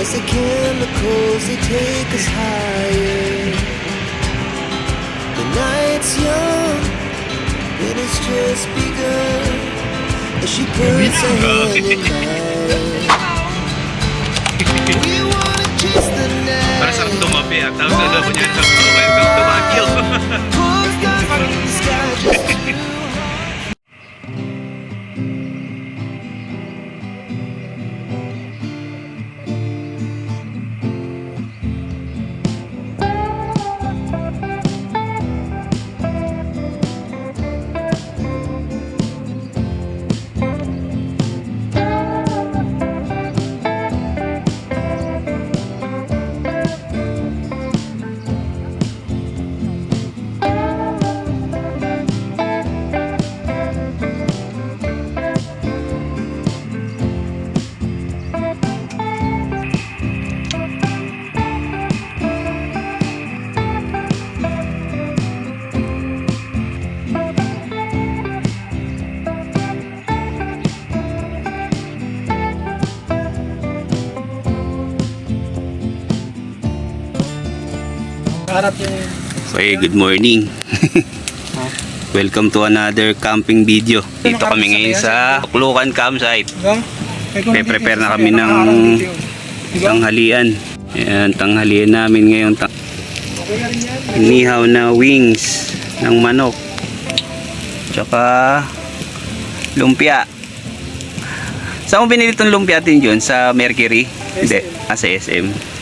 as the chemicals they take us higher. The night's young, and it's just begun. As she puts her hand in mine, we wanna kiss the night. Para sarap tumabi at tawag na daw niya welcome to Baguio. Pulls down from the sky just to harap yung... Okay, good morning. Welcome to another camping video. Dito kami ngayon sa Tuklukan Campsite. Pre-prepare na kami ng tanghalian. Ayan, tanghalian namin ngayon. Nihaw na wings ng manok. Tsaka lumpia. Saan mo binili itong lumpia natin yun? Sa Mercury? Hindi, sa SM.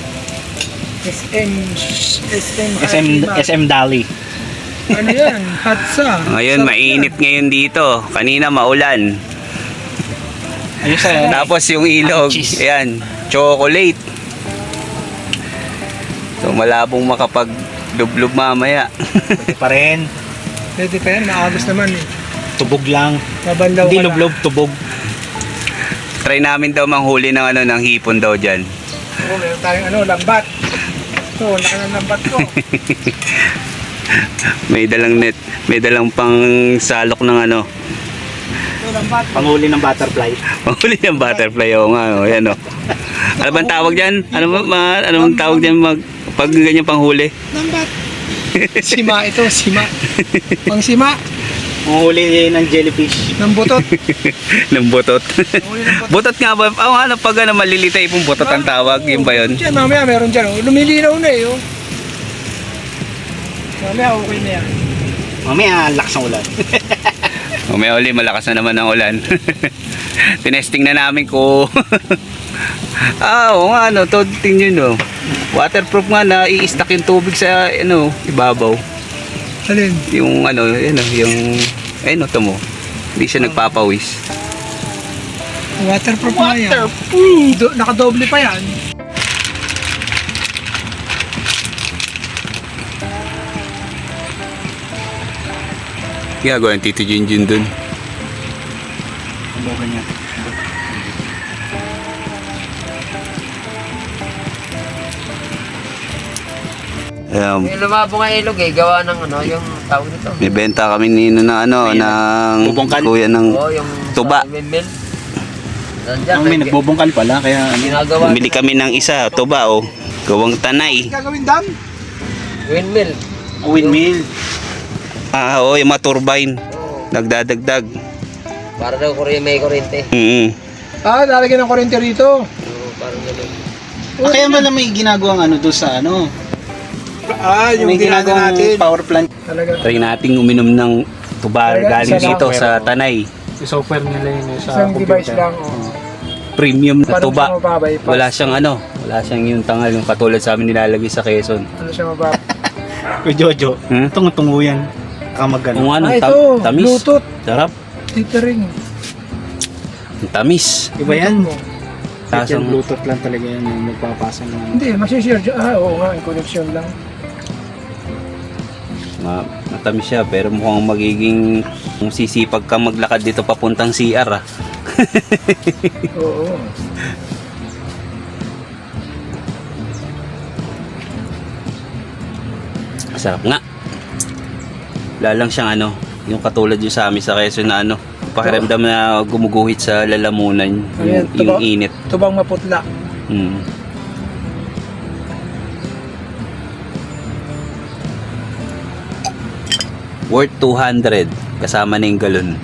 SM Dali. Ano yan? Hatsa. Ngayon, mainit ngayon dito. Kanina maulan. Ayos na. Tapos yung ilog, ayan, chocolate. So malabong makapag-lublob mamaya. Pwede pa rin. Pwede pa yan, maagos naman eh. Tubog lang. Mabandaw Hindi ka lublob, tubog. Try namin daw manghuli ng ng hipon daw diyan. Oo, meron tayong lambat. Ito, laki ng lambat ko. May dalang net, may dalang pang salok ng Ito, lambat. Panghuli ng butterfly. Manghuli ng butterfly, o nga, o, yan o. Ano bang tawag diyan? Ano bang tawag diyan pag ganyan panghuli? Lambat. Sima ito, sima. Pang sima. Panghuli ng jellyfish. Ng butot. Ng butot. Panghuli ng butot. Butot nga ba? Oo, ano pag malilitay pong butot ang tawag, yun ba yun? Diyan, mamaya meron dyan. Oh. Lumilinaw na eh. Oh. Mamaya okay na yan. Mamaya, lakas ng ulan. May uli, malakas na naman ang ulan. Tinesting na namin ko. Oo nga, to tingnan nyo. Waterproof nga na i-stack yung tubig sa ibabaw. Alin? Yung yung ito mo. Hindi siya nagpapawis. Waterproof na yan. Nakadoble pa yan. Ginagawa ng Tito Junjun dun. Boga niya. Ayan, Yung lumabo nga ilog gawa ng yung tawag nito. may benta kami nino na ng Bubungkal? kuya ng Oo, yung tuba. sa windmill. Nandiyan, May nagbubungkal pala, kaya ginagawa. Bumili kami ng isa, tuba gawang tanay. Gagawin dam? Windmill. windmill. Oo, yung mga turbine. Oo. Nagdadagdag. Para daw may kuryente. Lalagyan ng kuryente rito. Oo, parang gano'n. Kaya pala may ginagawang doon sa Yung may ginagawa ginagawang natin. power plant. Talaga. Try nating uminom ng tuba galing Isa dito lang. sa tanay. I-software nila yun sa Isang device lang. Oh. Premium na Paano tuba. siya mababypass? Wala siyang wala siyang yung tangal yung katulad sa amin nilalagay sa Quezon. Ano siya mababa? Kuya Jojo, tungo-tungo yan. Kung Kamagano. Ito, tamis. Bluetooth. Sarap. Titering. Ang tamis. Iba yan. mo. Tasang Bluetooth lang talaga yan yung magpapasa ng Hindi, masishare dyan. Oo nga, yung connection lang. matamis siya pero mukhang magiging sisipag ka maglakad dito papuntang CR Oo. Sarap nga. Wala lang siyang yung katulad yung sa amin sa Quezon na pakiramdam na gumuguhit sa lalamunan Ayan, yung init. Tubang maputla. worth 200 kasama na yung galon.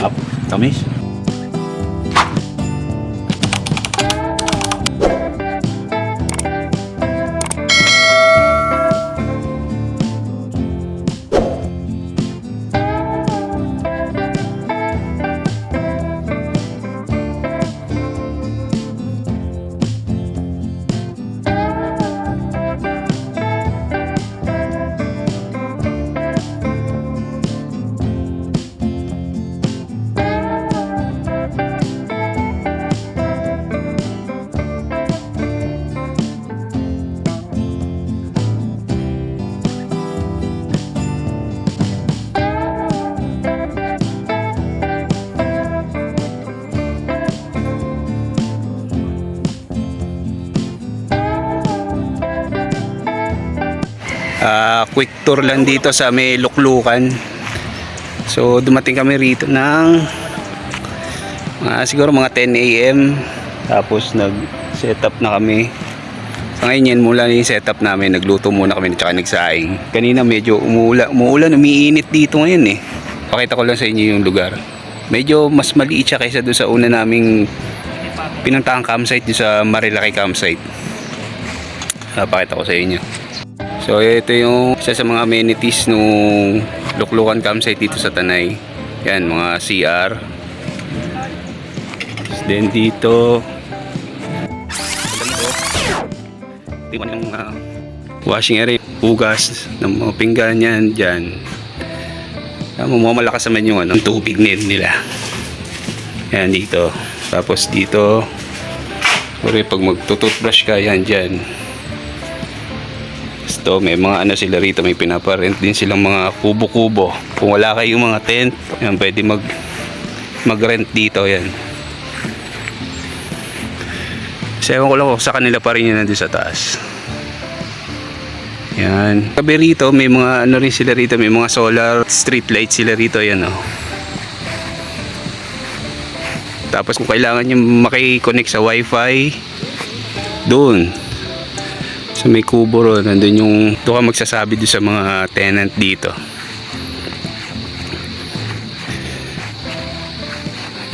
Up, tamis. Quick tour lang dito sa may Luklukan. So dumating kami rito ng siguro mga 10 AM. Tapos nag setup na kami. Sa ngayon yan, mula na yung setup namin, nagluto muna kami at saka nagsaing. Kanina medyo umuulan, umiinit dito ngayon eh. Pakita ko lang sa inyo yung lugar. Medyo mas maliit siya kaysa doon sa una naming pinuntahan campsite, doon sa Marilaki campsite. Pakita ko sa inyo. So ito yung isa sa mga amenities nung Luklukan campsite dito sa Tanay. Yan, mga CR. Then dito tingnan yung washing area, hugas ng mga pinggan yan dyan. Mamalakas naman yung tubig nila. Yan dito. Tapos dito pag magtututbrush ka, yan dyan. So, may mga sila rito, may pinaparent din silang mga kubo-kubo. Kung wala kayong mga tent, yan, pwede mag-rent dito, yan. Ewan ko lang kung sa kanila pa rin yan nandun sa taas. Yan. Kabi rito, may mga rin sila rito, may mga solar street light sila rito, yan Tapos kung kailangan nyo makikonnect sa wifi, doon so may kubo ron, nandun yung doon ka magsasabi doon sa mga tenant dito.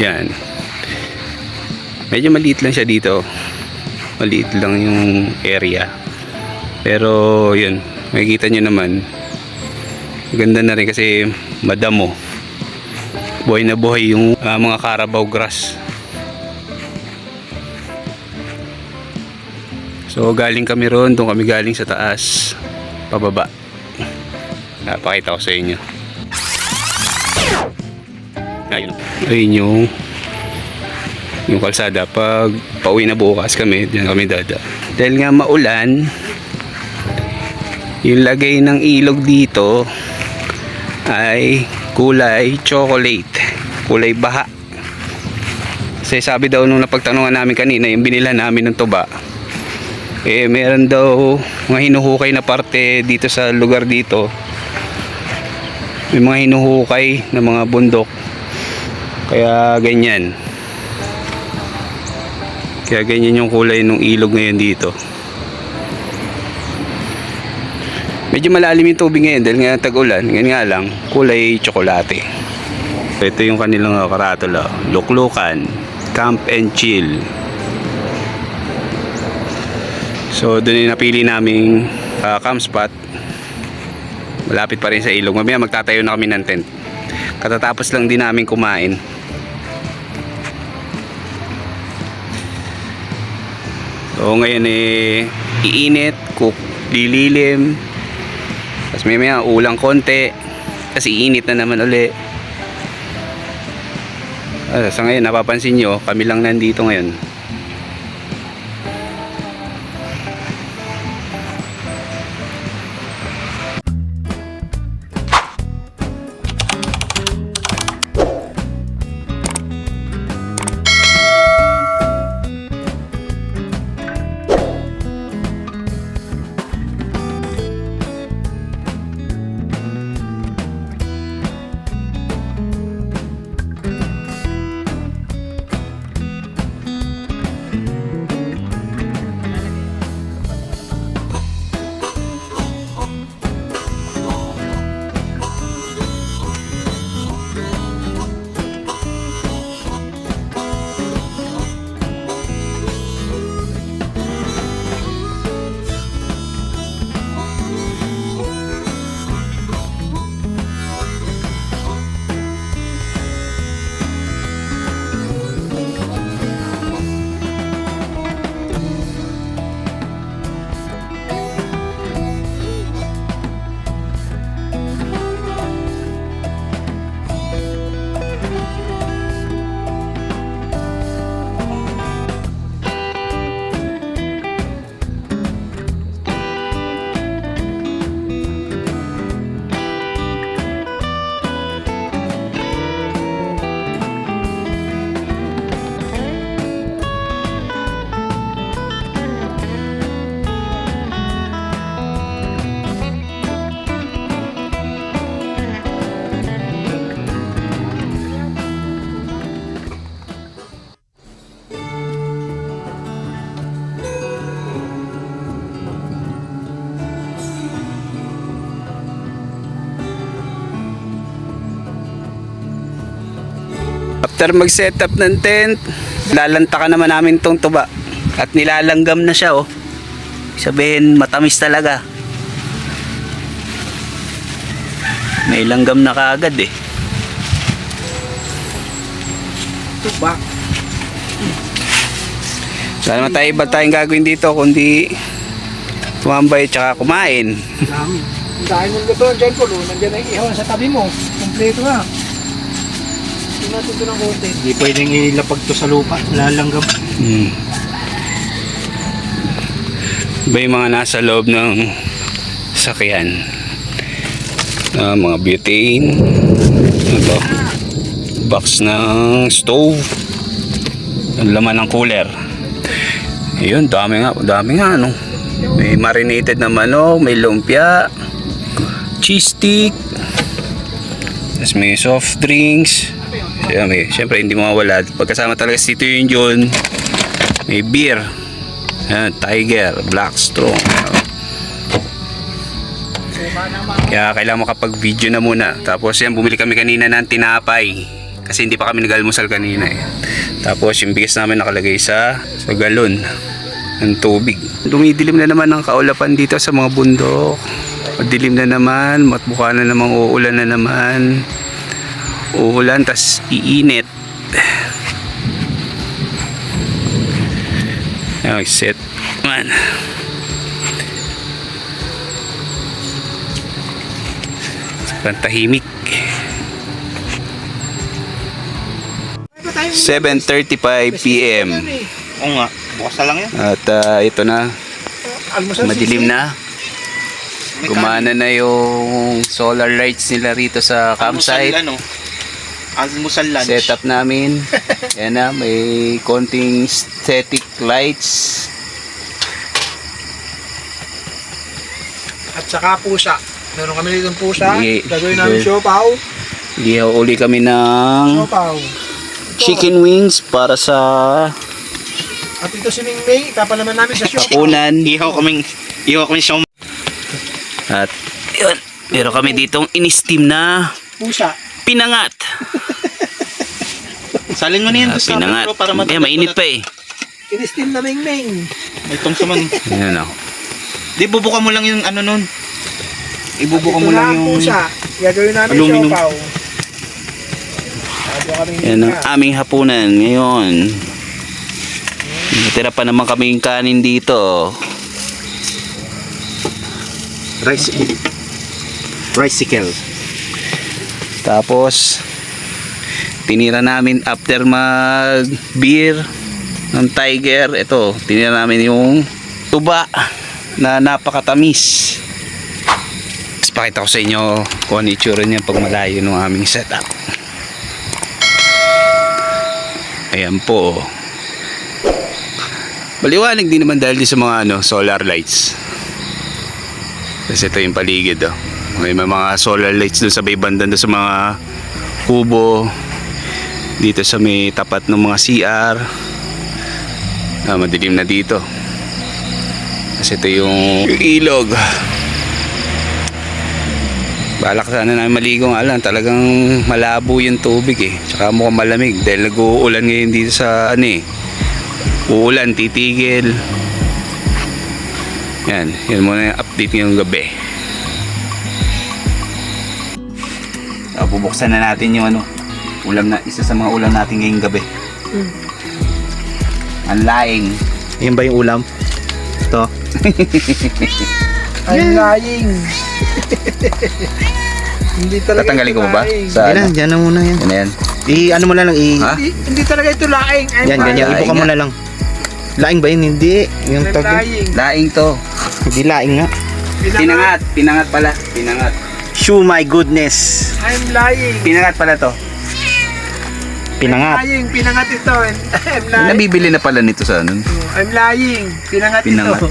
Yan, medyo maliit lang siya dito, maliit lang yung area, pero yun, makikita nyo naman ganda na rin kasi madamo, buhay na buhay yung mga Carabao grass. So galing kami ron, doon kami galing sa taas pababa. Napakita ko sa inyo. Ayun yung kalsada. Pag pauwi na bukas kami, diyan kami dada. Dahil nga maulan, yung lagay ng ilog dito ay kulay chocolate, kulay baha. Kasi sabi daw nung napagtanungan namin kanina, yung binila namin ng tuba, meron daw mga hinuhukay na parte dito sa lugar dito. May mga hinuhukay na mga bundok, kaya ganyan yung kulay ng ilog ngayon dito. Medyo malalim yung tubig ngayon dahil nga tag-ulan. Ngayon nga lang, kulay tsokolate. Ito yung kanilang karatula, Luklukan Camp and Chill. So doon yung napili naming camp spot. Malapit pa rin sa ilog. Mamaya magtatayo na kami ng tent. Katatapos lang din namin kumain. So ngayon iinit, lililim. Tapos mamaya ulang konti. Kasi iinit na naman uli. Sa ngayon napapansin nyo, kami lang nandito ngayon. After mag-setup ng tent, lalantakan naman namin tong tuba. At nilalanggam na siya, oh. Sabihin, matamis talaga. May langgam na kaagad, eh. Tuba. Sana naman tayo, iba tayong gagawin dito, kundi tumambay tsaka kumain. Dami. Ang dahil mong luto, dyan po, nandiyan ay ihawan sa tabi mo. Kompleto na. Tingnan natin ito ng konti. Hindi pwedeng ilapag to sa lupa. Lalanggam. Iba yung mga nasa loob ng sakyan. Mga butane. Ito. Box ng stove. Ang laman ng cooler. Ayun, dami nga, no. May marinated na manok, may lumpia, cheese stick, tapos may soft drinks. Siyempre hindi mawawala. Pagkasama talaga si Tito yun John, may beer. Ayan, Tiger, Black Strong. Kaya kailangan makapag-video na muna. Tapos yan, bumili kami kanina ng tinapay. Kasi hindi pa kami nag-almusal kanina eh. Tapos yung bigas namin nakalagay sa galon ng tubig. Dumidilim na naman ang kaulapan dito sa mga bundok. Madilim na naman, matbuka na naman, uulan na naman. Uulan, tas iinit. Ayan, set man. Sobrang tahimik. 7:35 PM. Oo nga. Bukas na lang yan. At ito na, madilim na. Gumana na yung solar lights nila rito sa campsite. Almusal lunch. Setup namin. Yan na, may konting static lights. At saka pusa. Meron kami dito ng pusa. Sige. Gagawin namin siopaw. Ihaw uli kami ng Siopaw. chicken wings para sa At ito si Mingming. Papalaman namin sa siopaw. unan. Ihaw kami siyang At yun, meron kami ditong in-steam na Pusa. pinangat. salin mo na yan. sa Pinangat. bro, para Eh, mainit pa eh. Inistim na Mingming. May tong sa man. Ayan o. Di, bubuka mo lang yung ano nun. Ibubuka Ito mo na lang ang yung pusa. Gagawin namin aluminum. siopaw. Bago kami Yan ang aming hapunan ngayon. Natira pa naman kaming kanin dito. Rice-sicle. Tapos tinira namin after mag beer ng Tiger. Ito, tinira namin yung tuba na napakatamis. Tapos pakita ko sa inyo kung ano itsura niya pag malayo ng aming setup. Ayan po. Maliwanag din naman dahil sa mga solar lights. Kasi ito yung paligid oh. May mga solar lights doon sa may banda doon sa mga kubo. Dito sa may tapat ng mga CR. Madilim na dito. Kasi ito yung ilog. Balak sana namin maligo nga lang. Talagang malabo yung tubig eh. Tsaka mukhang malamig dahil nag-uulan ngayon dito sa uulan, titigil. Yan muna yung update ngayong gabi. Bubuksan na natin yung ulam na, isa sa mga ulam natin ngayong gabi. Ang laing. Yan ba yung ulam? Ito. I'm lying. Hindi talaga Tatanggalin ito ko ba? laing. Sa Yan na muna yan. Yan na yan. Ano mo na lang Ha? Hindi talaga ito laing. I'm Yan, ganyan. Laing Ibuka mo nga. na lang. Laing ba yun? Hindi. Yung I'm tawag yun. lying. Laing to. Hindi laing nga. Pinangat pala. Pinangat. Shoo, my goodness. I'm lying. Pinangat pala to. Pinangat. Lying. Pinangat ito. I'm lying. Nabibili na pala nito sa ano. I'm lying. Pinangat Pinangat. ito.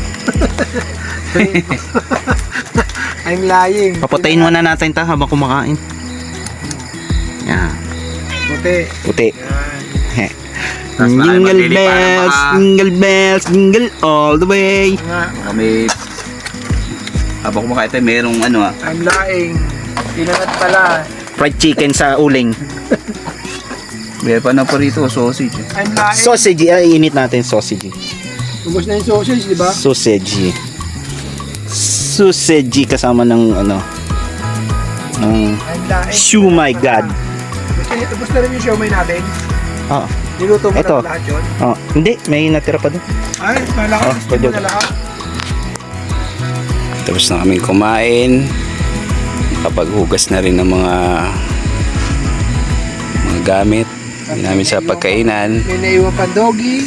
I'm lying. Papatayin muna natin ta habang kumakain. Yan. Puti. Puti. Yan. Tapos baka Jingle maglilipa ng bells, mga- jingle bells, jingle all the way. Nga. Kami habang kumakain tayo merong I'm lying. Pinangat pala. Fried chicken sa uling. Meron pa na po rito, sausage. I'm laing. Sausage, init natin sausage. Ubos na yung sausage, di ba? Sausage. Sausage kasama ng ano. Ng I'm laing. shoo my god. Ubos na rin yung siomay natin. Oh, Niluto mo Ito. na lahat yun. oh, hindi, may natira pa doon. Ay, malakas. Oh, Gusto pwede. mo na lahat. Tapos na kaming kumain. Kapaghugas na rin ng mga gamit. Hindi namin sa pagkainan. May naiwan pang doggy.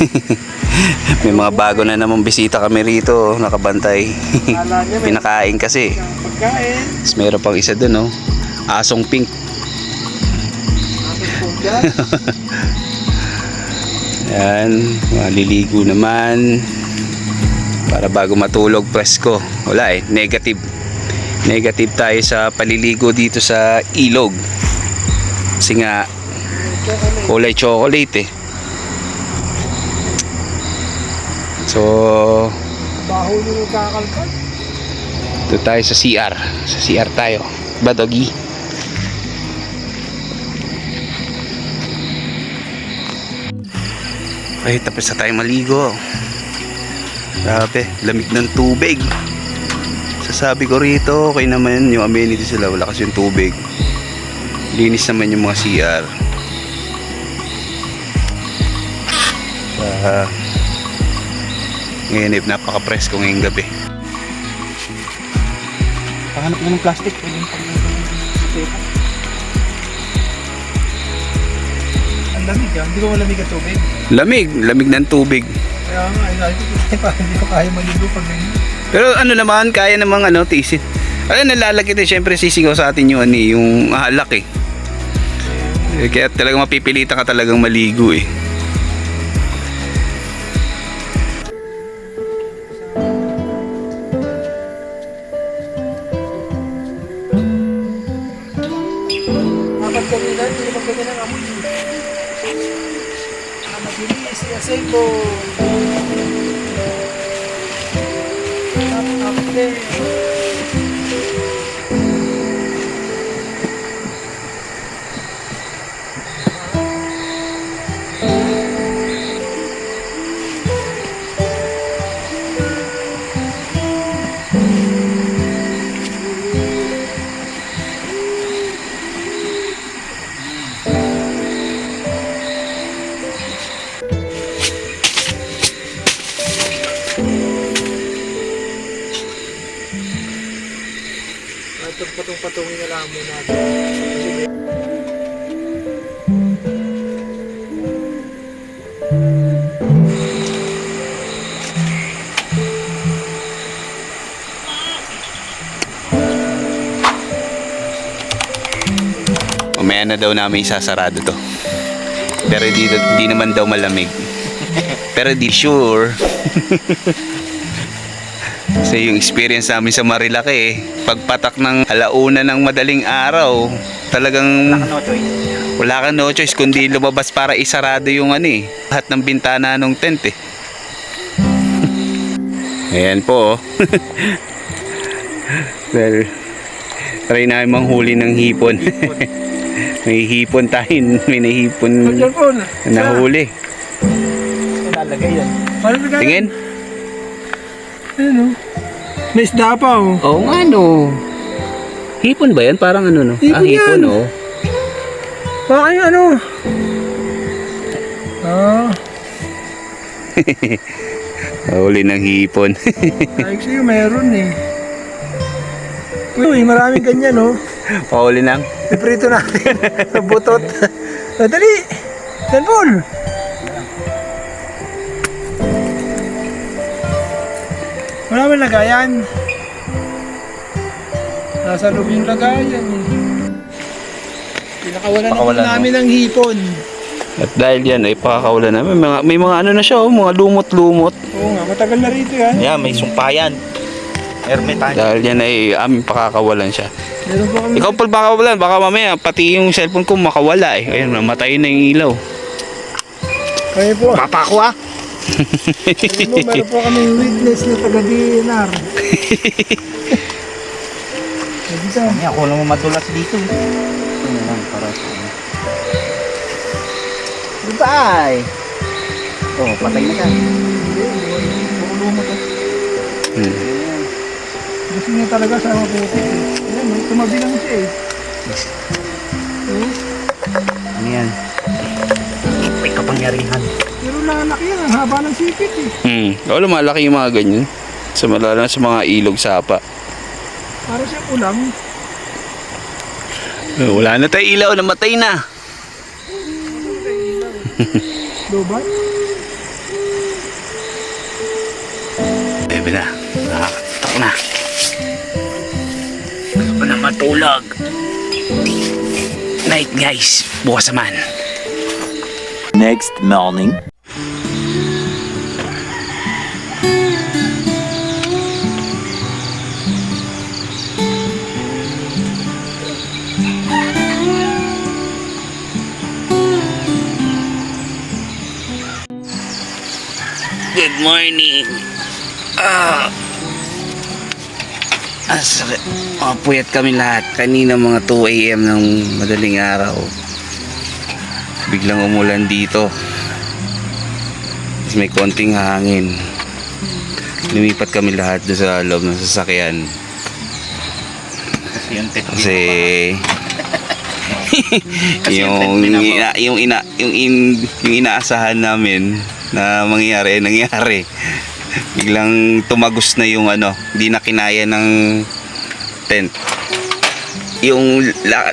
May mga bago na namang bisita kami rito, nakabantay. Kala niya may Pinakain kasi. pagkain. Tapos meron pang isa dun, oh. Asong pink. Ating punggan. Yan, maliligo naman. Para bago matulog, presko. Wala eh, negative. Negative tayo sa paliligo dito sa ilog. Kasi nga, kulay chocolate eh. So, Baho nyo kakalkan. ito tayo sa CR. Sa CR tayo. Ba, doggy? Ay, tapos na tayo maligo. Grabe, lamig ng tubig. Sasabi ko rito, okay naman yung amenities sila. Wala kasi yung tubig. Linis naman yung mga CR. Ngayon, napaka-presko ngayong gabi. Pahanap na ng plastic. Ang lamig ah. Hindi ko malamig ang tubig. Lamig ng tubig. Kaya nga, hindi ko kaya maligo pag ganyan. Pero ano naman, kaya namang tiisin. Ay, nalalagay din, syempre sisigaw sa atin yung yung alak eh. Kaya talagang mapipilitan ka talagang maligo eh. Kapag kanina, hindi naman ganyan ang amoy. Mabilis, i-assemble. Patong-patungin na lang muna. Mamaya na daw namin isasarado to. Pero di naman daw malamig. Pero di sure. Kasi yung experience namin sa Marilaki pagpatak ng alauna ng madaling araw, talagang wala kang no choice kundi lumabas para isarado yung lahat ng bintana ng tent eh. Ayan po. Well, try namin manghuli ng hipon. May hipon tayo, may nahipon na nahuli. Lalagay yan. Tingin? Ano? May isda pa oh. Oo nga no. Hipon ba yan? Parang no? Hipon hipon yan. oh. Bakit ano? Ah, Huli ng hipon. like sa'yo meron eh. Uy, maraming ganyan oh. Huli ng Iprito natin sa butot. Dali! Tenpol! Wala ba lagayan? Nasa loob yung lagayan eh. Pinakawalan na po Pakawalan, namin ng hipon. At dahil yan ay pakakawalan na. May mga na siya mga lumot-lumot. Oo nga, matagal na rito yan. Yan, may sumpayan. Hermetan. Dahil yan ay aming pakakawalan siya. Meron po kami. Ikaw pa pakakawalan, baka mamaya pati yung cellphone ko makawala eh. Ayun, namatay na yung ilaw. Kaya po. Papa ko ah. Meron po kami witness na taga-DNR. Dito. Ako lang madulas dito. Ito na lang para sa Goodbye! Oh, patay na ka. Puro lumot eh. Gusto niya talaga sa maputi eh. Ayan, tumabi lang siya eh. Ano yan? May kapangyarihan. Pero lalaki yan, ang haba ng sipit eh. Oo, malaki yung mga ganyan. Sa malala sa mga ilog sapa. Para siyang ulam. Wala na tayo ilaw, namatay na. Lobat. Bebe na, nakakatak na. Gusto ko na matulog. Night guys, bukas naman. Next morning. Good morning. Sakit. Puyat kami lahat. Kanina mga 2 AM ng madaling araw. Biglang umulan dito. Tapos may konting hangin. Lumipat kami lahat doon sa loob ng sasakyan. Kasi yung teknik. Kasi Kasi yung inaasahan namin na nangyari. Biglang tumagos na yung hindi na kinaya ng tent. Yung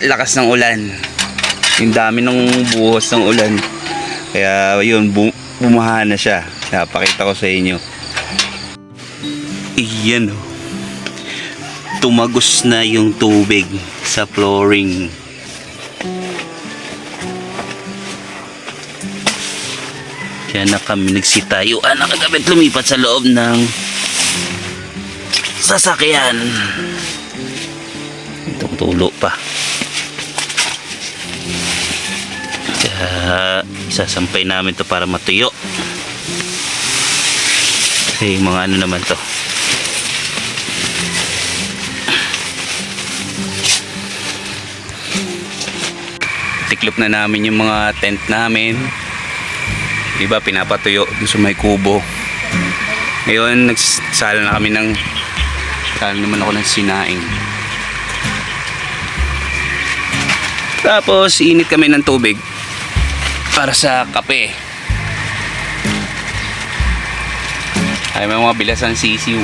lakas ng ulan. Yung dami ng buhos ng ulan. Kaya yun, bumaha na siya. Napakita ko sa inyo. Iyan oh. Tumagos na yung tubig sa flooring. Kaya na kami nagsitayuan na kagabit lumipat sa loob ng sasakyan. Itong tulo pa. Kaya isasampay namin to para matuyo. Kasi mga naman to. Tiklop na namin yung mga tent namin. Diba pinapatuyo dun sa may kubo. Ngayon nagsala na kami sala naman ako ng sinaing. Tapos init kami ng tubig para sa kape. Ay may mga bilasan sisiw.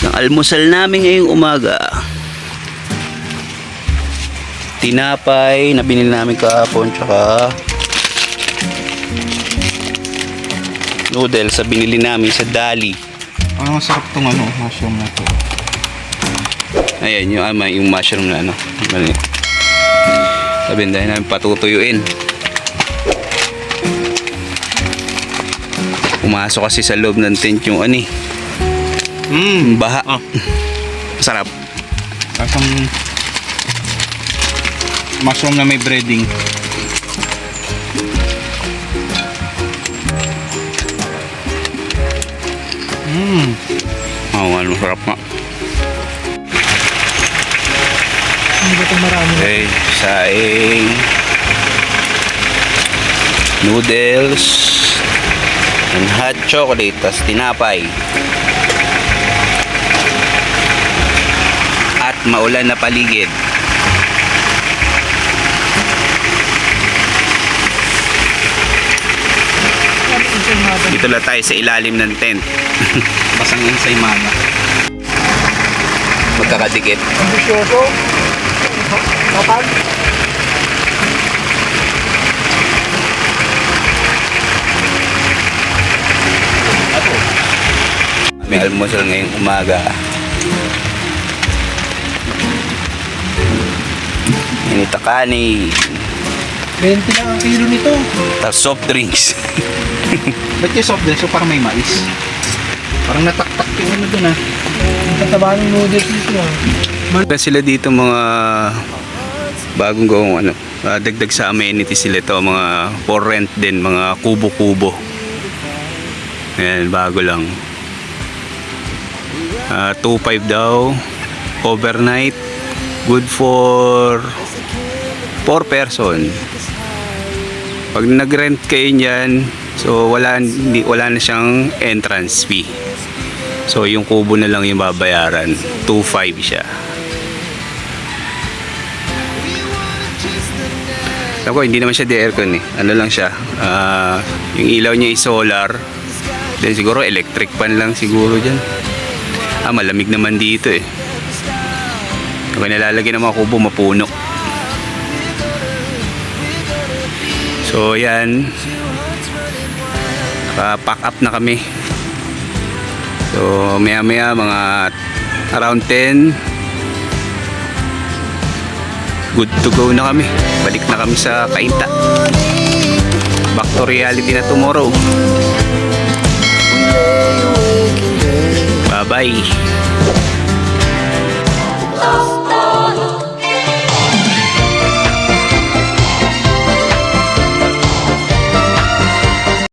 Ang almusal namin ngayong umaga, tinapay na binili namin kahapon, tsaka noodles sa binili namin sa Dali. Ang masarap tong mushroom na to. Ayan yung mushroom na mali. Sabi dahil namin patutuyuin. Pumasok kasi sa loob ng tent yung baha. Masarap. Kasang mushroom na may breading. Masarap nga. Hindi ba itong marami? Okay, saing, noodles, and hot chocolate, tas tinapay. At maulan na paligid. Dito lang tayo sa ilalim ng tent. Basang ensaymada. Magkakadikit. Ambisyoso. Kapag. May almusal ngayong umaga. Inita kanin. 20 lang ang kilo nito. Tapos soft drinks. Ba't yung soft drinks? So parang may mais. Parang nataktak yung dun Ang tataba ng noodles nito ah. Wala sila dito mga bagong gawang dagdag sa amenities sila ito, mga for rent din, mga kubo-kubo. Ayan, bago lang. 2.5 daw overnight, good for 4 person. Pag nag-rent kayo niyan, so wala na siyang entrance fee. So yung kubo na lang yung babayaran. 2.5 siya. Ako, hindi naman siya di-aircon eh. Ano lang siya. Yung ilaw niya is solar. Then siguro electric pan lang siguro dyan. Malamig naman dito eh. Kung nalalagay ng mga kubo, mapuno. So yan. Naka-pack up na kami. So maya maya mga around 10, good to go na kami. Balik na kami sa Cainta. Back to reality na tomorrow. Bye bye.